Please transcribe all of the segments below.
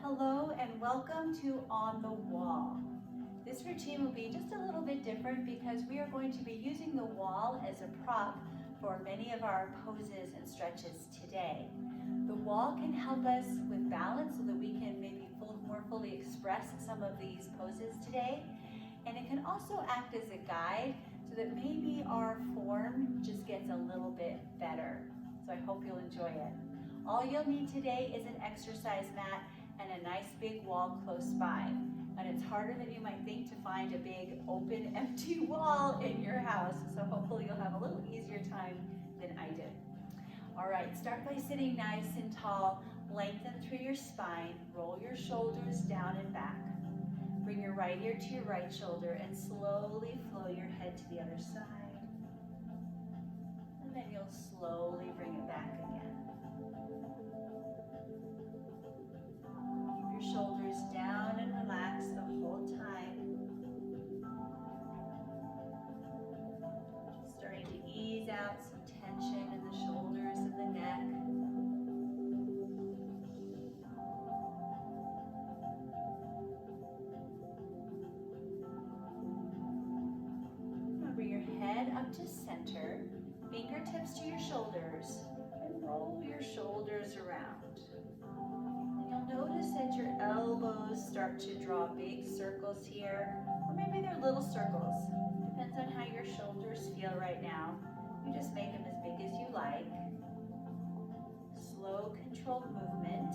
Hello and welcome to On the Wall. This routine will be just a little bit different because we are going to be using the wall as a prop for many of our poses and stretches today. The wall can help us with balance so that we can maybe more fully express some of these poses today. And it can also act as a guide so that maybe our form just gets a little bit better. So I hope you'll enjoy it. All you'll need today is an exercise mat and a nice big wall close by. And it's harder than you might think to find a big open empty wall in your house, so hopefully you'll have a little easier time than I did. All right, start by sitting nice and tall, lengthen through your spine, roll your shoulders down and back. Bring your right ear to your right shoulder and slowly flow your head to the other side. And then you'll slowly bring it back again. Keep your shoulders down and relaxed the whole time. Just starting to ease out some tension in the shoulders and the neck. Now bring your head up to center, fingertips to your shoulders, and roll your shoulders around. Notice that your elbows start to draw big circles here, or maybe they're little circles. Depends on how your shoulders feel right now. You just make them as big as you like. Slow, controlled movement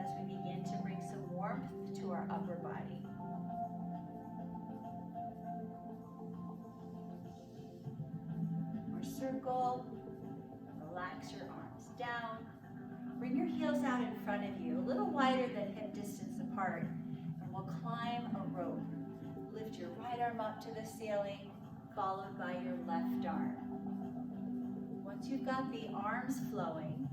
as we begin to bring some warmth to our upper body. More circle. Relax your arms down. Bring your heels out in front of you, a little wider than hip distance apart, and we'll climb a rope. Lift your right arm up to the ceiling, followed by your left arm. Once you've got the arms flowing,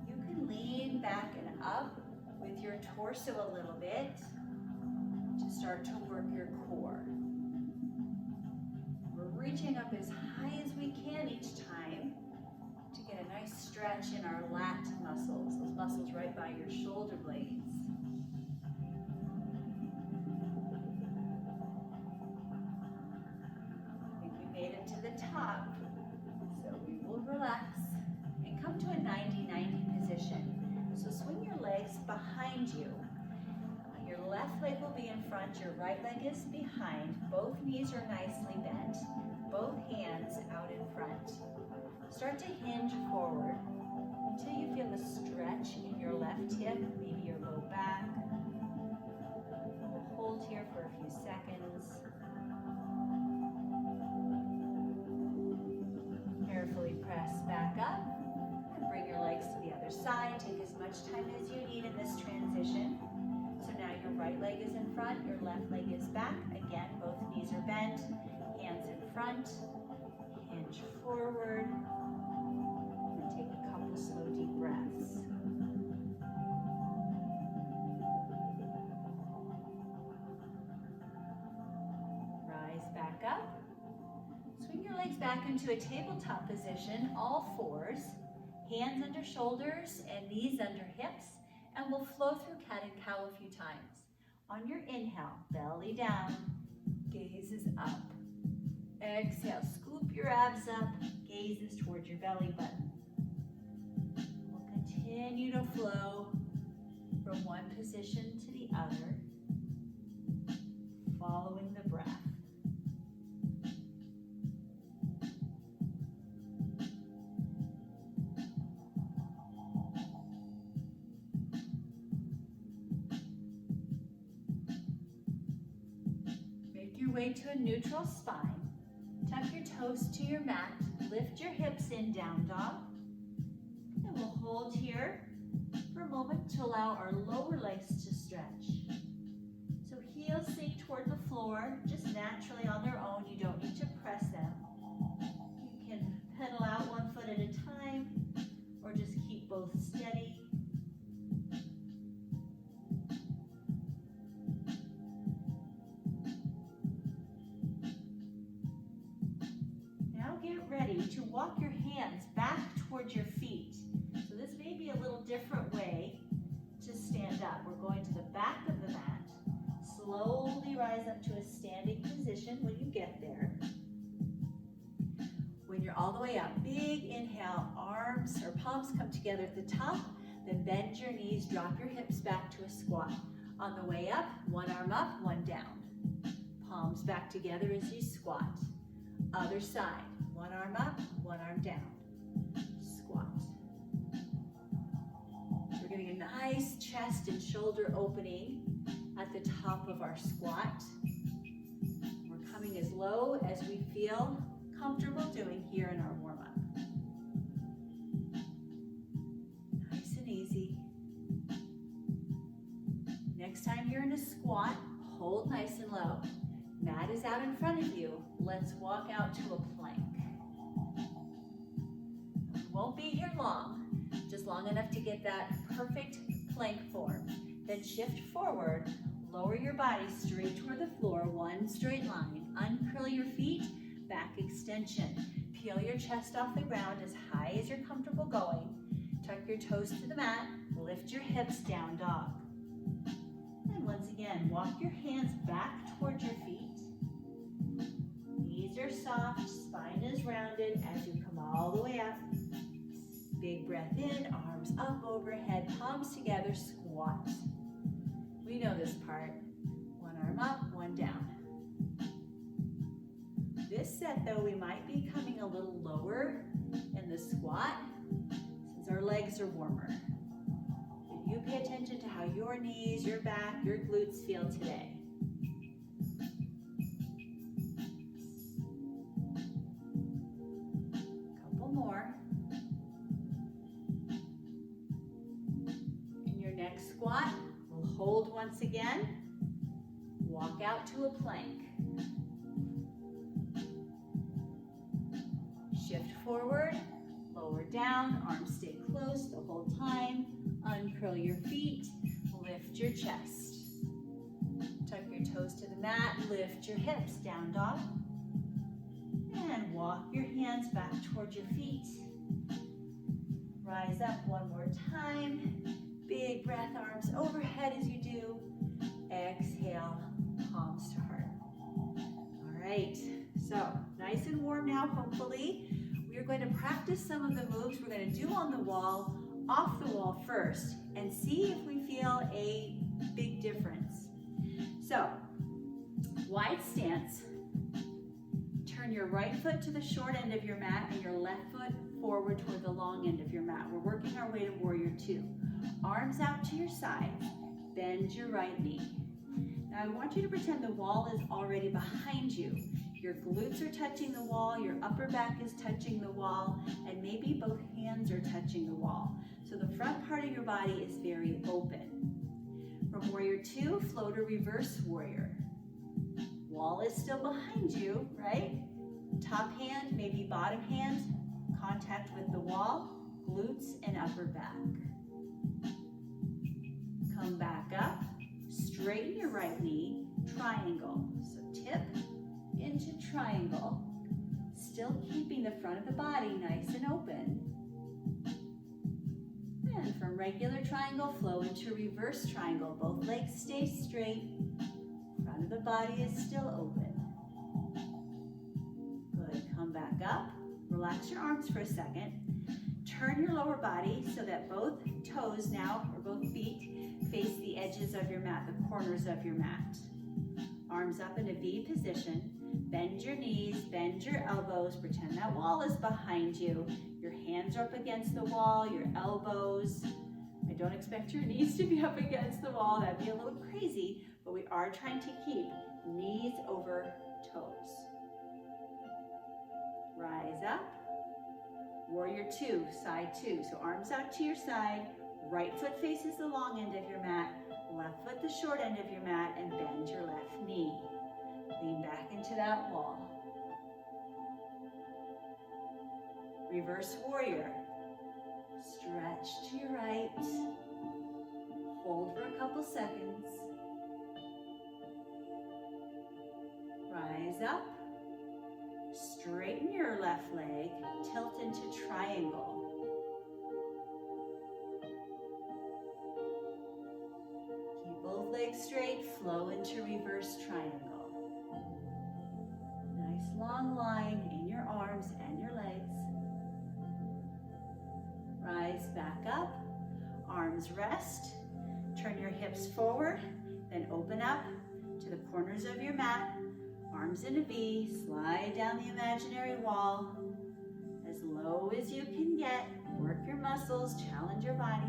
you can lean back and up with your torso a little bit to start to work your core. We're reaching up as high as we can each time to get a nice stretch in our lat muscles, those muscles right by your shoulder blades. I think we made it to the top, so we will relax and come to a 90-90 position. So swing your legs behind you. Your left leg will be in front, your right leg is behind. Both knees are nicely bent, both hands out in front. Start to hinge forward until you feel a stretch in your left hip, maybe your low back. We'll hold here for a few seconds. Carefully press back up and bring your legs to the other side. Take as much time as you need in this transition. So now your right leg is in front, your left leg is back. Again, both knees are bent, hands in front, hinge forward. Slow, deep breaths. Rise back up. Swing your legs back into a tabletop position, all fours. Hands under shoulders and knees under hips. And we'll flow through cat and cow a few times. On your inhale, belly down, gazes up. Exhale, scoop your abs up, gazes towards your belly button. Continue to flow from one position to the other, following the breath. Make your way to a neutral spine. Tuck your toes to your mat, lift your hips in, down dog. And we'll hold here for a moment to allow our lower legs to stretch. So heels sink toward the floor, just naturally on their own. You don't need to press them. You can pedal out one foot at a time, or just keep both steady. Now get ready to walk your hands back towards your feet. So this may be a little different way to stand up. We're going to the back of the mat. Slowly rise up to a standing position when you get there. When you're all the way up, big inhale, arms or palms come together at the top, then bend your knees, drop your hips back to a squat. On the way up, one arm up, one down. Palms back together as you squat. Other side, one arm up, one arm down. Squat. We're getting a nice chest and shoulder opening at the top of our squat. We're coming as low as we feel comfortable doing here in our warm-up. Nice and easy. Next time you're in a squat, hold nice and low. Mat is out in front of you. Let's walk out to a plank. We won't be here long, just long enough to get that perfect plank form. Then shift forward, lower your body straight toward the floor, one straight line. Uncurl your feet, back extension. Peel your chest off the ground as high as you're comfortable going. Tuck your toes to the mat, lift your hips, down dog. And once again, walk your hands back towards your feet. Knees are soft, spine is rounded as you come all the way up. Big breath in, arms up overhead, palms together, squat. We know this part. One arm up, one down. This set though, we might be coming a little lower in the squat since our legs are warmer. And you pay attention to how your knees, your back, your glutes feel today. Couple more. In your next squat, we'll hold once again. Walk out to a plank. Shift forward, lower down, arms stay close the whole time. Uncurl your feet, lift your chest. Tuck your toes to the mat, lift your hips, down dog. And walk your hands back towards your feet. Rise up one more time. Big breath, arms overhead as you do. Exhale, palms to heart. All right, so nice and warm now, hopefully. We are going to practice some of the moves we're going to do on the wall, off the wall first, and see if we feel a big difference. So, wide stance. Turn your right foot to the short end of your mat and your left foot forward toward the long end of your mat. We're working our way to warrior two. Arms out to your side. Bend your right knee. Now I want you to pretend the wall is already behind you. Your glutes are touching the wall, your upper back is touching the wall, and maybe both hands are touching the wall. So the front part of your body is very open. From warrior two, flow to reverse warrior. Wall is still behind you, right? Top hand, maybe bottom hand, contact with the wall, glutes and upper back. Come back up, straighten your right knee, triangle. So tip into triangle, still keeping the front of the body nice and open. And from regular triangle, flow into reverse triangle. Both legs stay straight, front of the body is still open. Good, come back up, relax your arms for a second. Turn your lower body so that both toes now, or both feet, face the edges of your mat, the corners of your mat. Arms up in a V position. Bend your knees, bend your elbows, pretend that wall is behind you. Your hands are up against the wall, your elbows. I don't expect your knees to be up against the wall, that'd be a little crazy, but we are trying to keep knees over toes. Rise up. Warrior two, side two. So arms out to your side, right foot faces the long end of your mat, left foot the short end of your mat, and bend your left knee. Lean back into that wall. Reverse warrior. Stretch to your right. Hold for a couple seconds. Rise up. Straighten your left leg. Tilt into triangle. legs straight, flow into reverse triangle. Nice long line in your arms and your legs. Rise back up, arms rest. Turn your hips forward, then open up to the corners of your mat. Arms in a V, slide down the imaginary wall. As low as you can get, work your muscles, challenge your body.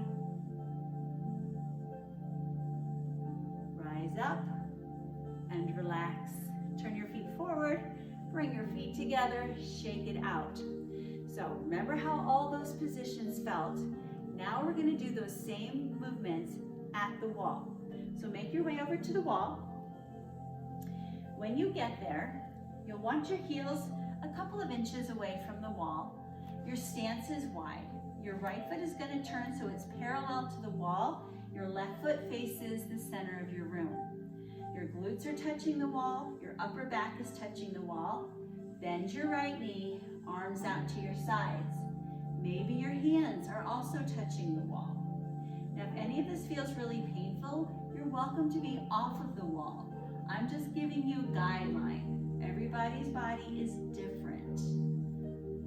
Rise up and relax. Turn your feet forward, bring your feet together, shake it out. So remember how all those positions felt. Now we're going to do those same movements at the wall. So make your way over to the wall. When you get there, you'll want your heels a couple of inches away from the wall. Your stance is wide. Your right foot is going to turn so it's parallel to the wall. Your left foot faces the center of your room. Your glutes are touching the wall. Your upper back is touching the wall. Bend your right knee, arms out to your sides. Maybe your hands are also touching the wall. Now, if any of this feels really painful, you're welcome to be off of the wall. I'm just giving you a guideline. Everybody's body is different.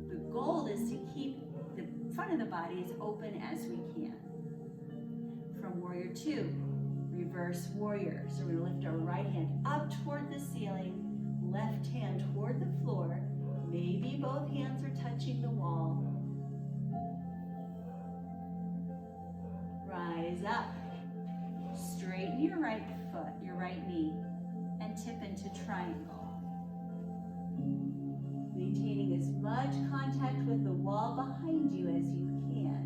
The goal is to keep the front of the body as open as we can. From Warrior 2, reverse warrior. So we're going to lift our right hand up toward the ceiling, left hand toward the floor. Maybe both hands are touching the wall. Rise up. Straighten your right foot, your right knee, and tip into triangle. Maintaining as much contact with the wall behind you as you can.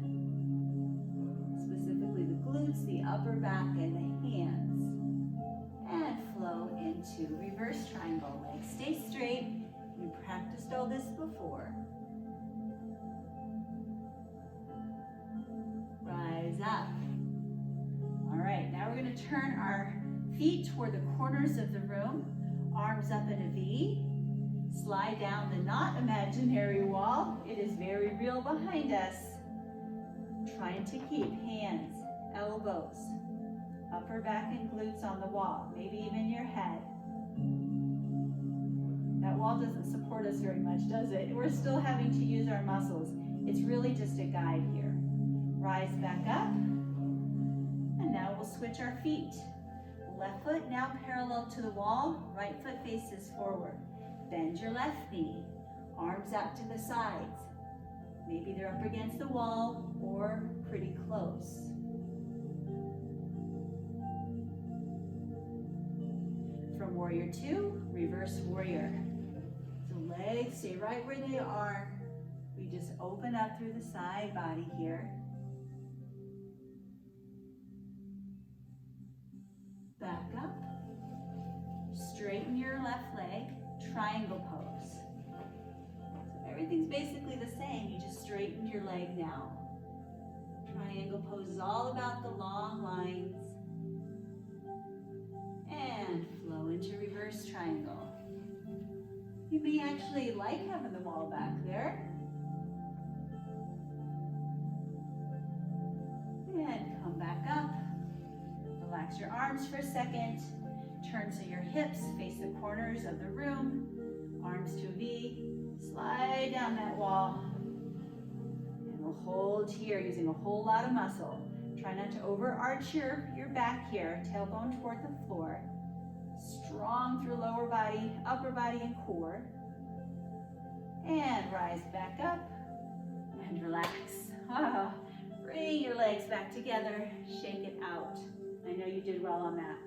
Specifically the glutes, the upper back, and the hands. And flow into reverse triangle. Legs stay straight. We practiced all this before. Rise up. All right, now we're going to turn our feet toward the corners of the room. Arms up in a V. Slide down the not imaginary wall. It is very real behind us. Trying to keep hands, elbows, upper back and glutes on the wall, maybe even your head. That wall doesn't support us very much, does it? We're still having to use our muscles. It's really just a guide here. Rise back up. And now we'll switch our feet. Left foot now parallel to the wall, right foot faces forward. Bend your left knee, arms out to the sides. Maybe they're up against the wall or pretty close. From Warrior 2, reverse warrior. So legs stay right where they are. We just open up through the side body here. Back up. Straighten your left leg, triangle pose. So everything's basically the same, you just straightened your leg now. Triangle pose is all about the long lines. And flow into reverse triangle. You may actually like having the wall back there. And come back up. Relax your arms for a second. Turn so your hips face the corners of the room. Arms to a V. Slide down that wall. And we'll hold here using a whole lot of muscle. Try not to overarch your back here. Tailbone toward the floor. Strong through lower body, upper body, and core. And rise back up. And relax. Bring your legs back together. Shake it out. I know you did well on that.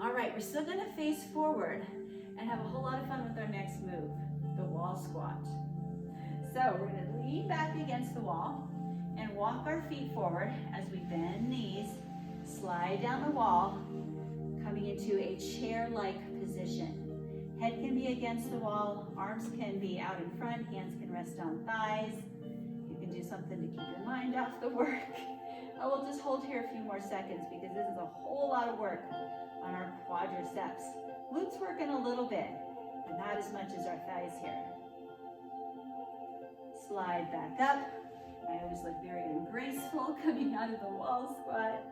All right, we're still going to face forward and have a whole lot of fun with our next move, the wall squat. So we're going to lean back against the wall and walk our feet forward as we bend knees, slide down the wall, coming into a chair-like position. Head can be against the wall, arms can be out in front, hands can rest on thighs. You can do something to keep your mind off the work. I will just hold here a few more seconds because this is a whole lot of work on our quadriceps. Glutes working a little bit, but not as much as our thighs here. Slide back up. I always look very graceful coming out of the wall squat.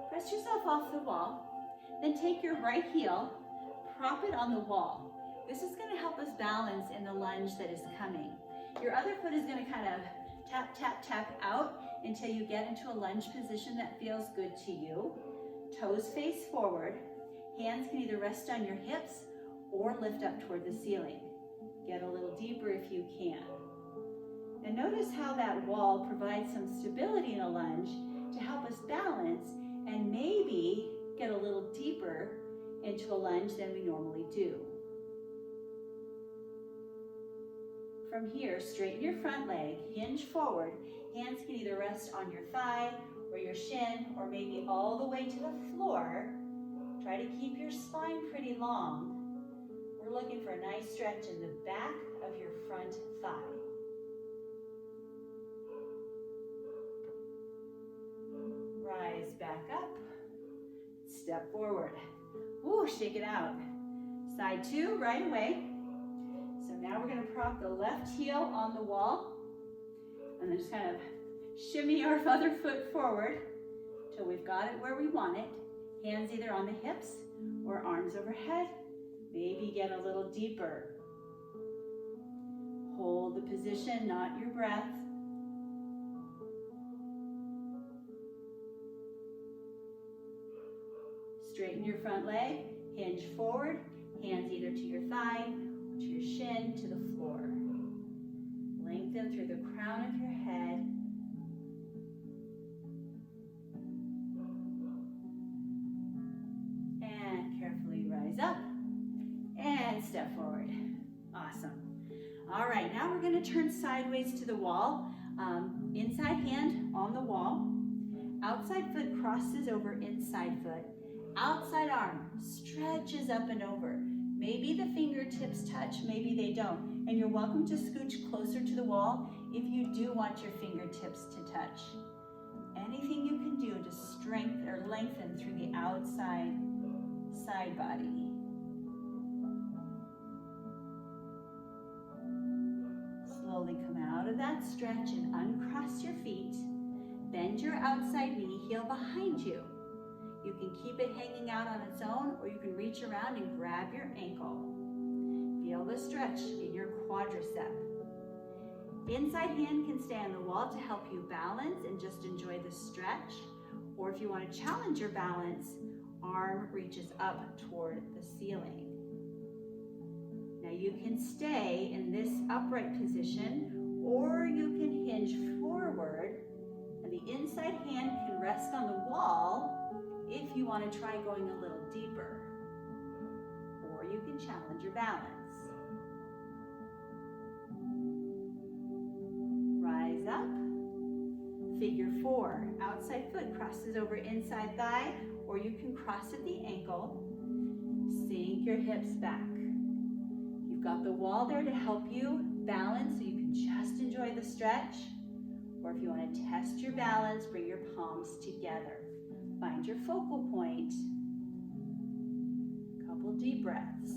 Press yourself off the wall. Then take your right heel, prop it on the wall. This is going to help us balance in the lunge that is coming. Your other foot is going to kind of tap, tap, tap out until you get into a lunge position that feels good to you. Toes face forward. Hands can either rest on your hips or lift up toward the ceiling. Get a little deeper if you can. And notice how that wall provides some stability in a lunge to help us balance and maybe get a little deeper into a lunge than we normally do. From here, straighten your front leg, hinge forward. Hands can either rest on your thigh or your shin or maybe all the way to the floor. Try to keep your spine pretty long. We're looking for a nice stretch in the back of your front thigh. Rise back up. Step forward. Woo, shake it out. Side two, right away. So now we're going to prop the left heel on the wall and then just kind of shimmy our other foot forward till we've got it where we want it. Hands either on the hips or arms overhead. Maybe get a little deeper. Hold the position, not your breath. Straighten your front leg, hinge forward, hands either to your thigh, or to your shin, to the floor. Lengthen through the crown of your head. And carefully rise up and step forward. Awesome. All right, now we're going to turn sideways to the wall. Inside hand on the wall. Outside foot crosses over inside foot. Outside arm stretches up and over. Maybe the fingertips touch, maybe they don't. And you're welcome to scooch closer to the wall if you do want your fingertips to touch. Anything you can do to strengthen or lengthen through the outside side body. Slowly come out of that stretch and uncross your feet. Bend your outside knee, heel behind you. You can keep it hanging out on its own, or you can reach around and grab your ankle. Feel the stretch in your quadricep. Inside hand can stay on the wall to help you balance and just enjoy the stretch. Or if you want to challenge your balance, arm reaches up toward the ceiling. Now you can stay in this upright position, or you can hinge forward, and the inside hand can rest on the wall if you want to try going a little deeper, or you can challenge your balance. Rise up. Figure four. Outside foot crosses over inside thigh, or you can cross at the ankle. Sink your hips back. You've got the wall there to help you balance so you can just enjoy the stretch. Or if you want to test your balance, bring your palms together. Find your focal point. Couple deep breaths.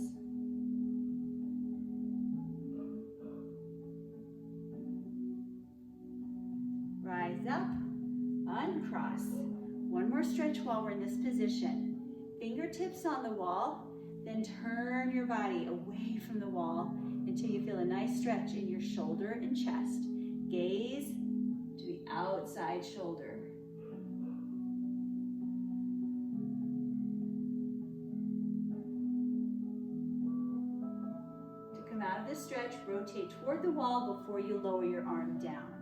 Rise up, uncross. One more stretch while we're in this position. Fingertips on the wall, then turn your body away from the wall until you feel a nice stretch in your shoulder and chest. Gaze to the outside shoulder. To come out of this stretch, rotate toward the wall before you lower your arm down.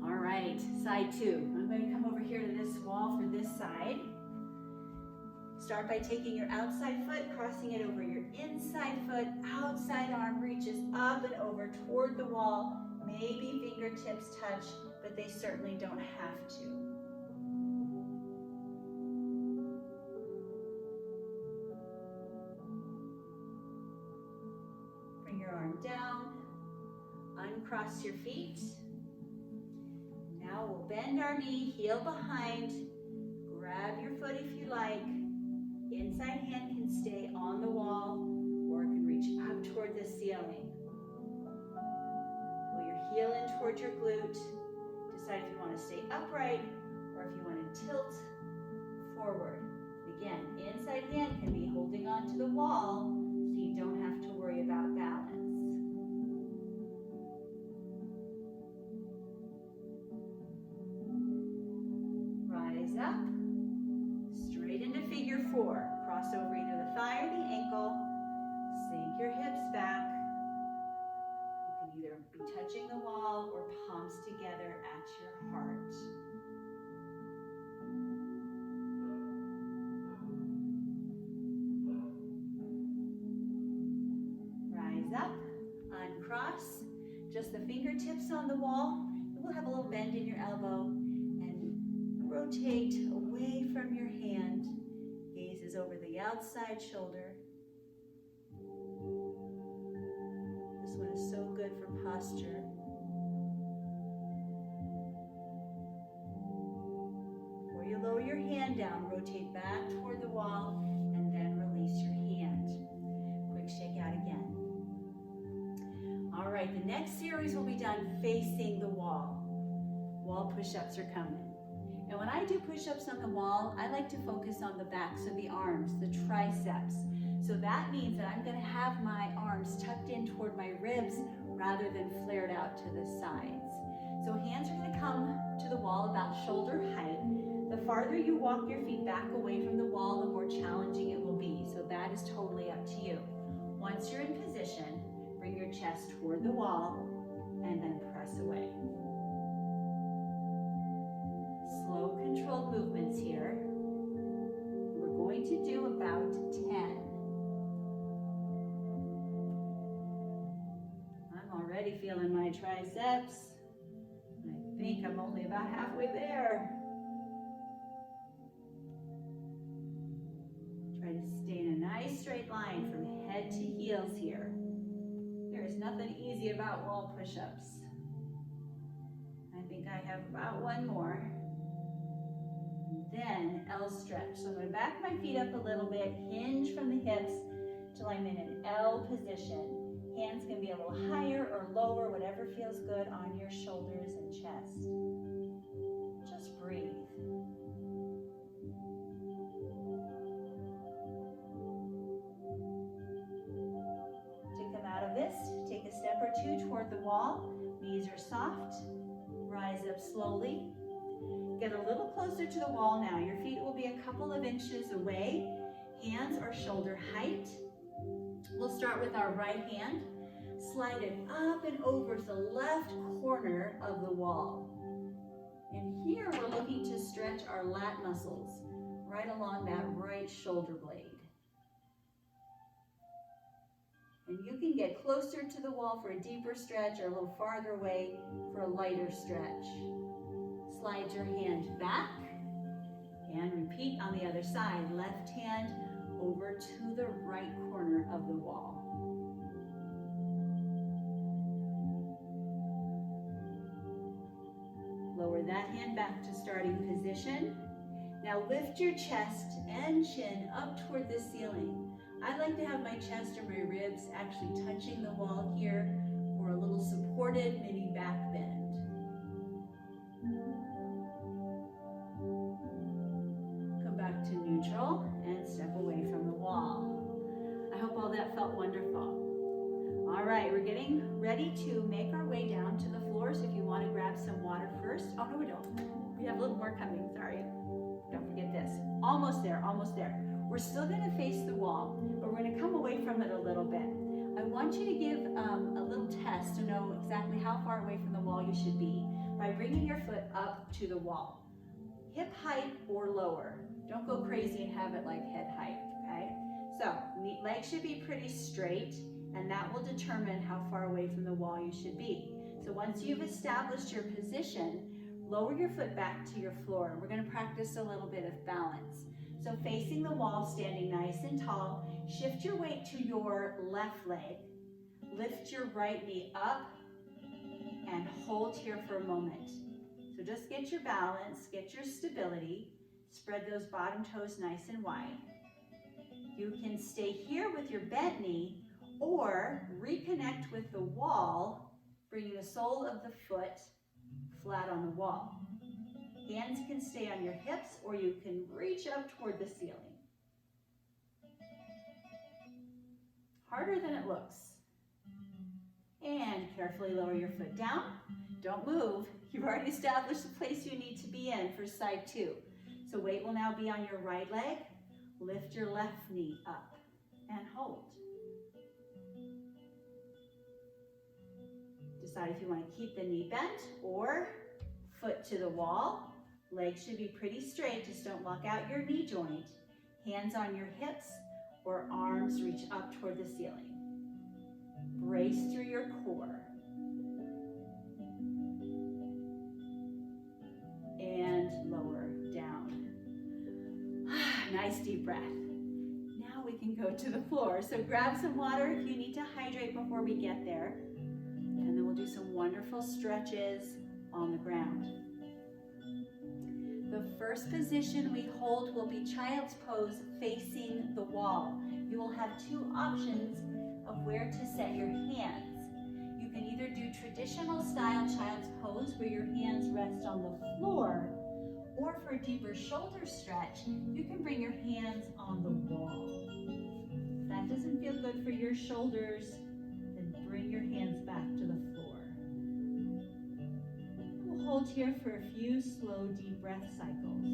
All right, side two. I'm going to come over here to this wall for this side. Start by taking your outside foot, crossing it over your inside foot. Outside arm reaches up and over toward the wall. Maybe fingertips touch, but they certainly don't have to. Bring your arm down, uncross your feet. Now we'll bend our knee, heel behind, grab your foot if you like. Inside hand can stay on the wall or it can reach up toward the ceiling. Pull your heel in toward your glute. Decide if you want to stay upright or if you want to tilt forward. Again, inside hand can be holding on to the wall so you don't have to worry about balance. Rise up, straight into figure four. Cross over either the thigh or the ankle. Sink your hips back. You can either be touching the wall or palms together at your heart. Rise up, uncross, just the fingertips on the wall. You will have a little bend in your elbow and rotate away from your hand. Gaze is over the outside shoulder. This one is so good for posture. Before you lower your hand down, rotate back toward the wall and then release your hand. Quick shake out again. All right, the next series will be done facing the wall. Wall push-ups are coming. And when I do push-ups on the wall, I like to focus on the backs of the arms, the triceps. So that means that I'm going to have my arms tucked in toward my ribs rather than flared out to the sides. So hands are going to come to the wall about shoulder height. The farther you walk your feet back away from the wall, the more challenging it will be. So that is totally up to you. Once you're in position, bring your chest toward the wall and then press away. Slow, controlled movements here. We're going to do about 10. I'm already feeling my triceps. I think I'm only about halfway there. Try to stay in a nice straight line from head to heels here. There is nothing easy about wall push-ups. I think I have about one more. Then L stretch. So I'm going to back my feet up a little bit, hinge from the hips till I'm in an L position. Hands can be a little higher or lower, whatever feels good on your shoulders and chest. Just breathe. To come out of this, take a step or two toward the wall. Knees are soft. Rise up slowly. Get a little closer to the wall now. Your feet will be a couple of inches away. Hands are shoulder height. We'll start with our right hand. Slide it up and over to the left corner of the wall. And here we're looking to stretch our lat muscles right along that right shoulder blade. And you can get closer to the wall for a deeper stretch or a little farther away for a lighter stretch. Slide your hand back and repeat on the other side. Left hand over to the right corner of the wall. Lower that hand back to starting position. Now lift your chest and chin up toward the ceiling. I like to have my chest or my ribs actually touching the wall here for a little supported mini back bend. Come back to neutral and step away from the wall. I hope all that felt wonderful. All right, we're getting ready to make our way down to the floor, so if you want to grab some water first. Oh, no, we don't. We have a little more coming, sorry. Don't forget this. Almost there, almost there. We're still going to face the wall, but we're going to come away from it a little bit. I want you to give a little test to know exactly how far away from the wall you should be by bringing your foot up to the wall. Hip height or lower. Don't go crazy and have it like head height, okay? So, legs should be pretty straight, and that will determine how far away from the wall you should be. So once you've established your position, lower your foot back to your floor. We're going to practice a little bit of balance. So facing the wall, standing nice and tall, shift your weight to your left leg. Lift your right knee up and hold here for a moment. So just get your balance, get your stability. Spread those bottom toes nice and wide. You can stay here with your bent knee or reconnect with the wall, bringing the sole of the foot flat on the wall. Hands can stay on your hips or you can reach up toward the ceiling. Harder than it looks. And carefully lower your foot down. Don't move. You've already established the place you need to be in for side 2. So weight will now be on your right leg. Lift your left knee up and hold. Decide if you want to keep the knee bent or foot to the wall. Legs should be pretty straight. Just don't lock out your knee joint. Hands on your hips or arms reach up toward the ceiling. Brace through your core. And lower down. Nice deep breath. Now we can go to the floor. So grab some water if you need to hydrate before we get there. And then we'll do some wonderful stretches on the ground. The first position we hold will be child's pose facing the wall. You will have 2 options of where to set your hands. You can either do traditional style child's pose where your hands rest on the floor, or for a deeper shoulder stretch, you can bring your hands on the wall. If that doesn't feel good for your shoulders, then bring your hands back to the floor. We'll hold here for a few slow, deep breath cycles.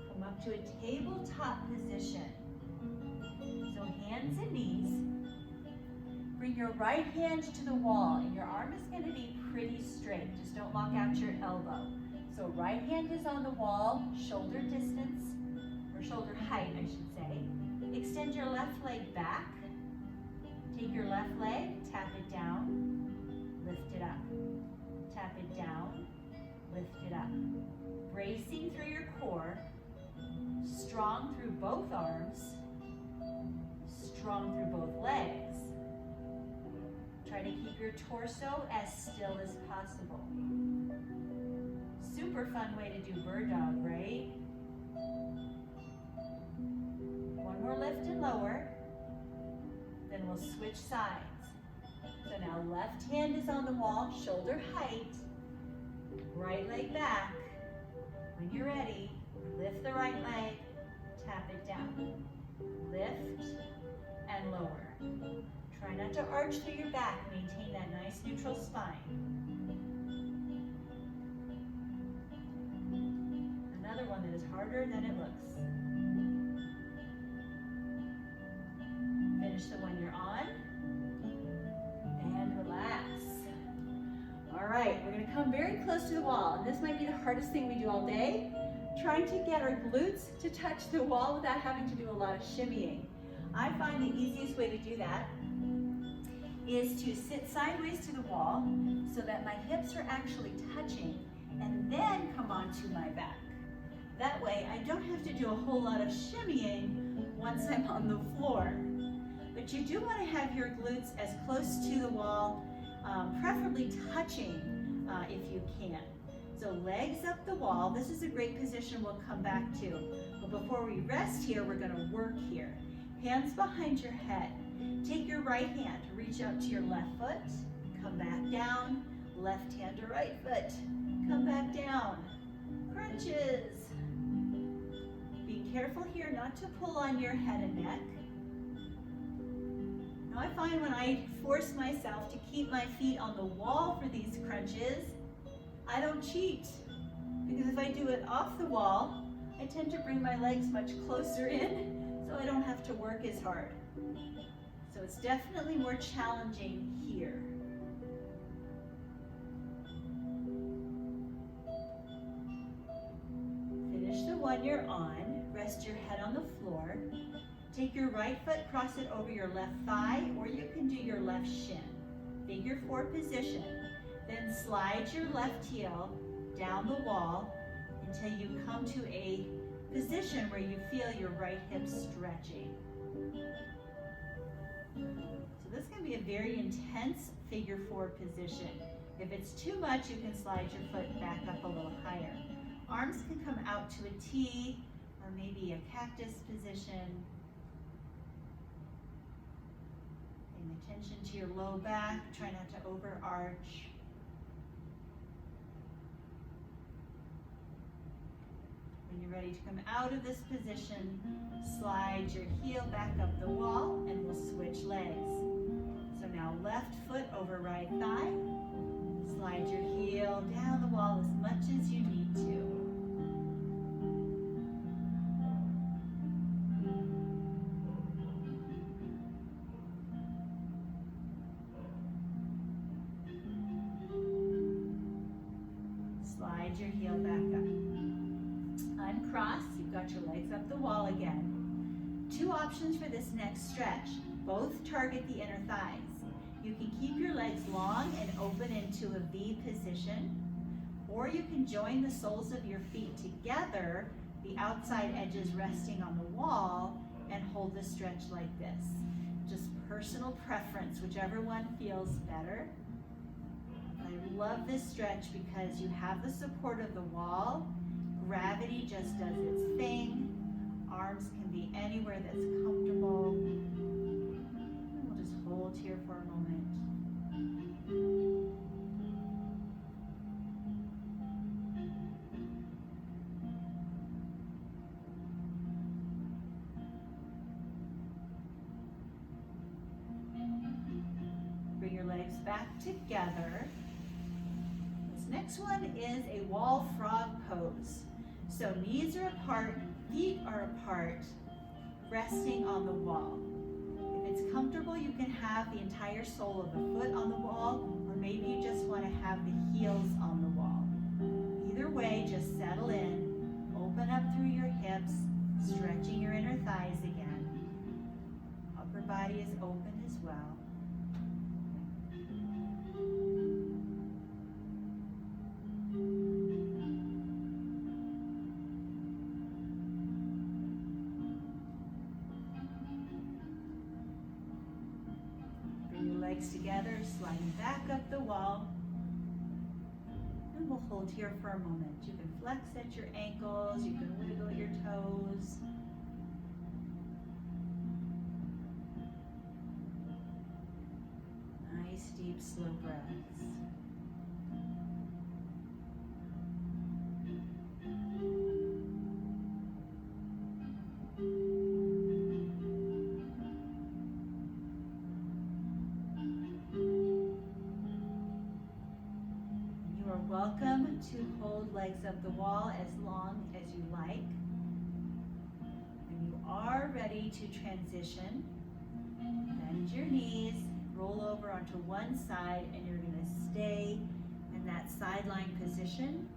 Come up to a tabletop position. So hands and knees. Bring your right hand to the wall, and your arm is going to be pretty straight. Just don't lock out your elbow. So right hand is on the wall, shoulder distance, or shoulder height, I should say. Extend your left leg back. Take your left leg, tap it down, lift it up. Tap it down, lift it up. Bracing through your core, strong through both arms, strong through both legs. Try to keep your torso as still as possible. Super fun way to do bird dog, right? One more lift and lower. Then we'll switch sides. So now left hand is on the wall, shoulder height. Right leg back. When you're ready, lift the right leg, tap it down. Lift and lower. Try not to arch through your back. Maintain that nice neutral spine. Another one that is harder than it looks. Finish the one you're on. And relax. All right, we're going to come very close to the wall. And this might be the hardest thing we do all day. Trying to get our glutes to touch the wall without having to do a lot of shimmying. I find the easiest way to do that is to sit sideways to the wall so that my hips are actually touching and then come onto my back. That way I don't have to do a whole lot of shimmying once I'm on the floor. But you do want to have your glutes as close to the wall, preferably touching if you can. So legs up the wall. This is a great position we'll come back to. But before we rest here, we're going to work here. Hands behind your head. Take your right hand, reach out to your left foot, come back down. Left hand to right foot, come back down. Crunches. Be careful here not to pull on your head and neck. Now I find when I force myself to keep my feet on the wall for these crunches, I don't cheat. Because if I do it off the wall, I tend to bring my legs much closer in, so I don't have to work as hard. So it's definitely more challenging here. Finish the one you're on. Rest your head on the floor. Take your right foot, cross it over your left thigh, or you can do your left shin. Figure 4 position. Then slide your left heel down the wall until you come to a position where you feel your right hip stretching. So this can be a very intense figure 4 position. If it's too much, you can slide your foot back up a little higher. Arms can come out to a T or maybe a cactus position. Attention to your low back, try not to overarch. When you're ready to come out of this position, slide your heel back up the wall and we'll switch legs. So now left foot over right thigh. Slide your heel down the wall as much as you need to. Slide your heel back up. Uncross, you've got your legs up the wall again. Two options for this next stretch. Both target the inner thighs. You can keep your legs long and open into a V position, or you can join the soles of your feet together, the outside edges resting on the wall, and hold the stretch like this. Just personal preference, whichever one feels better. I love this stretch because you have the support of the wall. Gravity just does its thing. Arms can be anywhere that's comfortable. And we'll just hold here for a moment. Bring your legs back together. This next one is a wall frog pose. So knees are apart, feet are apart, resting on the wall. If it's comfortable, you can have the entire sole of the foot on the wall, or maybe you just want to have the heels on the wall. Either way, just settle in, open up through your hips, stretching your inner thighs again. Upper body is open as well. Legs together, sliding back up the wall. And we'll hold here for a moment. You can flex at your ankles, you can wiggle your toes. Nice, deep, slow breaths. Welcome to hold legs up the wall as long as you like. When you are ready to transition, bend your knees, roll over onto one side, and you're going to stay in that sideline position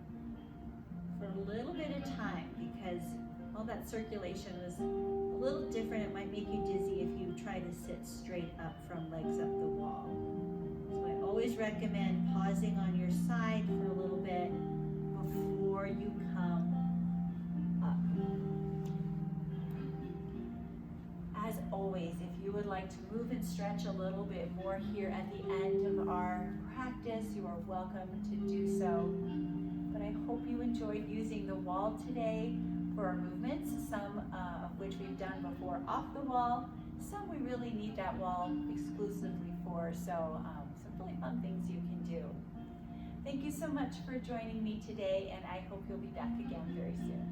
for a little bit of time because all that circulation is a little different. It might make you dizzy if you try to sit straight up from legs up the wall. Always recommend pausing on your side for a little bit before you come up. As always, if you would like to move and stretch a little bit more here at the end of our practice, you are welcome to do so. But I hope you enjoyed using the wall today for our movements, some of which we've done before off the wall. Some we really need that wall exclusively for, so some really fun things you can do. Thank you so much for joining me today, and I hope you'll be back again very soon.